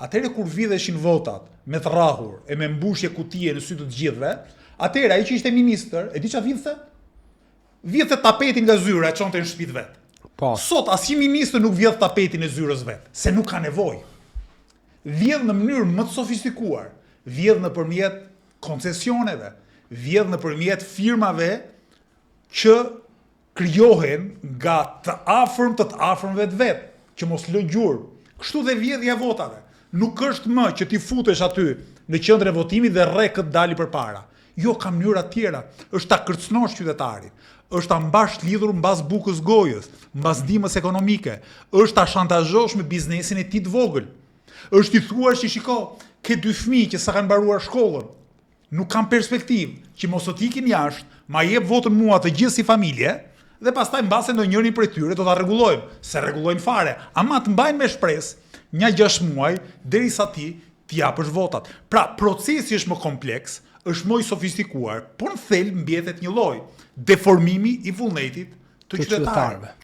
atëherë kur vidheshin votat me të rrahur e me mbushje kutije në sy të gjithëve, atëherë ai që ishte ministër, e di çfarë vinte? Vjedhte tapetin nga zyra e çonte në shtëpitë vet. Po. Sot asnjë ministër nuk vjedh tapetin e zyrës vet, se nuk ka nevojë. Vjedh në mënyrë më të sofistikuar, vjedh nëpërmjet koncesioneve, vjedh nëpërmjet firmave që krijohen nga të afërmëve të vet, që mos lë gjurmë. Kështu dhe vjedhja e votave. Nuk është më që ti futesh aty në qendrën e votimit dhe rre këtë dali përpara. Jo, ka mënyra tjera. Është ta kërcënosh qytetarin, është ta mbash lidhur mbas bukës gojës, mbas ndihmës ekonomike, është ta shantazhosh me biznesin e tij të vogël. Është i thuar që shiko, ke 2 fëmijë që sa kanë mbaruar shkollën, nuk kanë perspektivë, që mos të ikin jashtë, ma jep votën mua të gjithë si familje, dhe pastaj mbase ndonjërin prej tyre do ta rregullojmë, se rregullojnë fare, ama të mbajnë me shpresë një 6 muaj derisa ti t'i japësh votat. Pra, procesi është më kompleks, është më i sofistikuar, por në thelb mbjetet një lloj deformimi i vullnetit të qytetarëve.